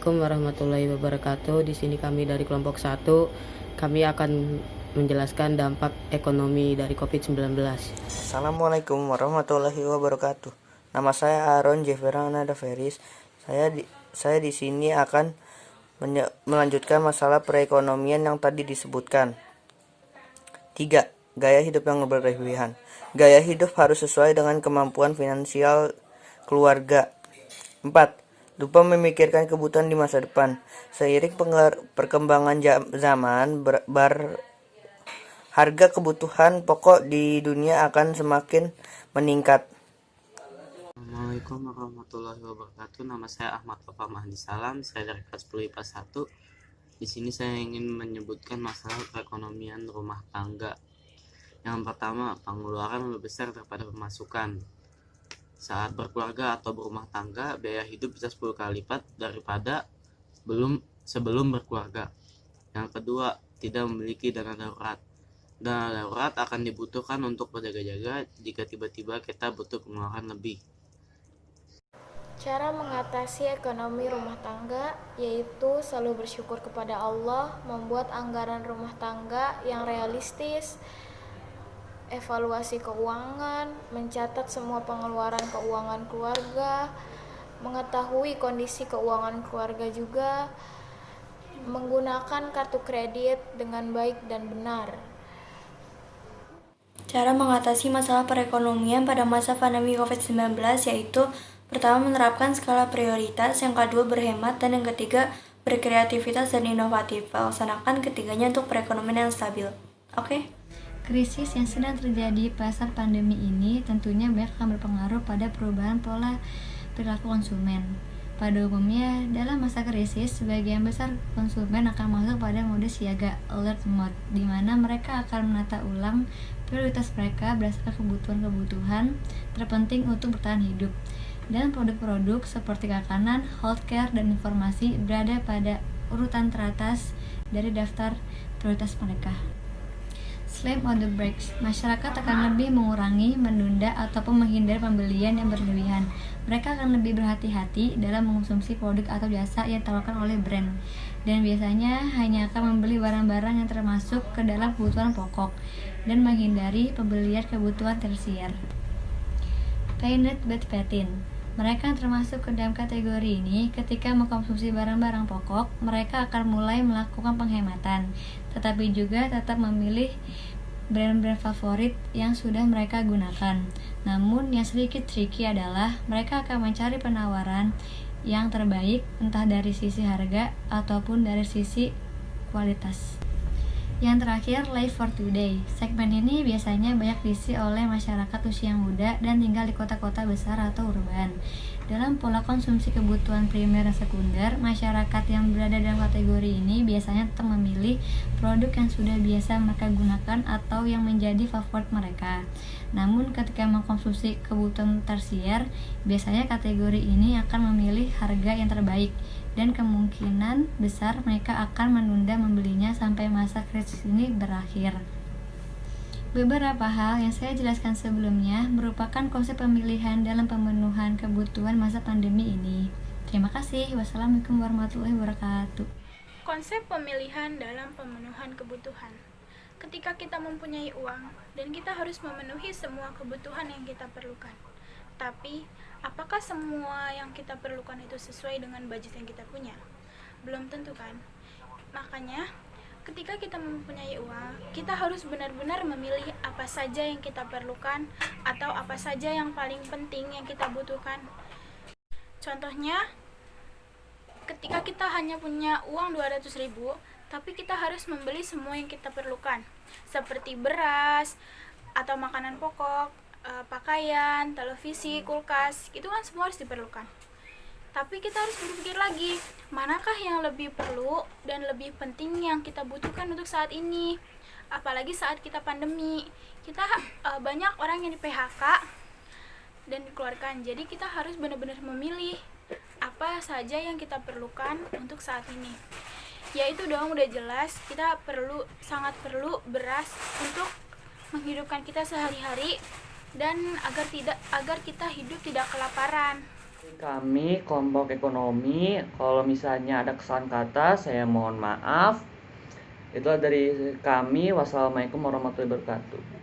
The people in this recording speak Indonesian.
Assalamualaikum warahmatullahi wabarakatuh. Di sini kami dari kelompok 1, kami akan menjelaskan dampak ekonomi dari COVID-19. Assalamualaikum warahmatullahi wabarakatuh. Nama saya Aaron Jefferan Adaferis. Saya di sini akan melanjutkan masalah perekonomian yang tadi disebutkan. 3. Gaya hidup yang berlebihan. Gaya hidup harus sesuai dengan kemampuan finansial keluarga. 4. Lupa memikirkan kebutuhan di masa depan. Seiring perkembangan zaman, harga kebutuhan pokok di dunia akan semakin meningkat. Assalamualaikum warahmatullahi wabarakatuh. Nama saya Ahmad Wafa Mahdi Salam. Saya dari kelas 10 IPA 1. Di sini saya ingin menyebutkan masalah perekonomian rumah tangga. Yang pertama, pengeluaran lebih besar daripada pemasukan. Saat berkeluarga atau berumah tangga, biaya hidup bisa 10 kali lipat daripada sebelum berkeluarga. Yang kedua, tidak memiliki dana darurat. Dana darurat akan dibutuhkan untuk berjaga-jaga jika tiba-tiba kita butuh pengeluaran lebih. Cara mengatasi ekonomi rumah tangga yaitu selalu bersyukur kepada Allah, membuat anggaran rumah tangga yang realistis, evaluasi keuangan, mencatat semua pengeluaran keuangan keluarga, mengetahui kondisi keuangan keluarga juga, menggunakan kartu kredit dengan baik dan benar. Cara mengatasi masalah perekonomian pada masa pandemi COVID-19 yaitu pertama, menerapkan skala prioritas, yang kedua berhemat, dan yang ketiga berkreativitas dan inovatif. Laksanakan ketiganya untuk perekonomian yang stabil. Oke? Krisis yang sedang terjadi pasca pandemi ini tentunya banyak akan berpengaruh pada perubahan pola perilaku konsumen. Pada umumnya, dalam masa krisis, sebagian besar konsumen akan masuk pada mode siaga (alert mode), di mana mereka akan menata ulang prioritas mereka berdasarkan kebutuhan-kebutuhan terpenting untuk bertahan hidup. Dan produk-produk seperti makanan, healthcare, dan informasi berada pada urutan teratas dari daftar prioritas mereka. Slam on the brakes. Masyarakat akan lebih mengurangi, menunda, ataupun menghindari pembelian yang berlebihan. Mereka akan lebih berhati-hati dalam mengonsumsi produk atau jasa yang ditawarkan oleh brand, dan biasanya hanya akan membeli barang-barang yang termasuk ke dalam kebutuhan pokok dan menghindari pembelian kebutuhan tersier. Painted but patin. Mereka yang termasuk ke dalam kategori ini, ketika mengkonsumsi barang-barang pokok, mereka akan mulai melakukan penghematan, tetapi juga tetap memilih brand-brand favorit yang sudah mereka gunakan. Namun yang sedikit tricky adalah mereka akan mencari penawaran yang terbaik, entah dari sisi harga ataupun dari sisi kualitas. Yang terakhir, Life for Today. Segmen ini biasanya banyak diisi oleh masyarakat usia muda dan tinggal di kota-kota besar atau urban. Dalam pola konsumsi kebutuhan primer dan sekunder, masyarakat yang berada dalam kategori ini biasanya tetap memilih produk yang sudah biasa mereka gunakan atau yang menjadi favorit mereka. Namun ketika mengkonsumsi kebutuhan tersier, biasanya kategori ini akan memilih harga yang terbaik, dan kemungkinan besar mereka akan menunda membelinya sampai masa krisis ini berakhir. Beberapa hal yang saya jelaskan sebelumnya merupakan konsep pemilihan dalam pemenuhan kebutuhan masa pandemi ini. Terima kasih. Wassalamualaikum warahmatullahi wabarakatuh. Konsep pemilihan dalam pemenuhan kebutuhan. Ketika kita mempunyai uang dan kita harus memenuhi semua kebutuhan yang kita perlukan. Tapi, apakah semua yang kita perlukan itu sesuai dengan budget yang kita punya? Belum tentu kan? Makanya, ketika kita mempunyai uang, kita harus benar-benar memilih apa saja yang kita perlukan atau apa saja yang paling penting yang kita butuhkan. Contohnya, ketika kita hanya punya uang 200.000, tapi kita harus membeli semua yang kita perlukan, seperti beras atau makanan pokok, pakaian, televisi, kulkas, itu kan semua harus diperlukan. Tapi kita harus berpikir lagi, manakah yang lebih perlu dan lebih penting yang kita butuhkan untuk saat ini. Apalagi saat kita pandemi, kita banyak orang yang di PHK dan dikeluarkan. Jadi kita harus benar-benar memilih apa saja yang kita perlukan untuk saat ini. Yaitu dong udah jelas, kita sangat perlu beras untuk menghidupkan kita sehari-hari dan agar kita hidup tidak kelaparan. Kami kelompok ekonomi, kalau misalnya ada kesalahan kata, saya mohon maaf. Itulah dari kami. Wassalamualaikum warahmatullahi wabarakatuh.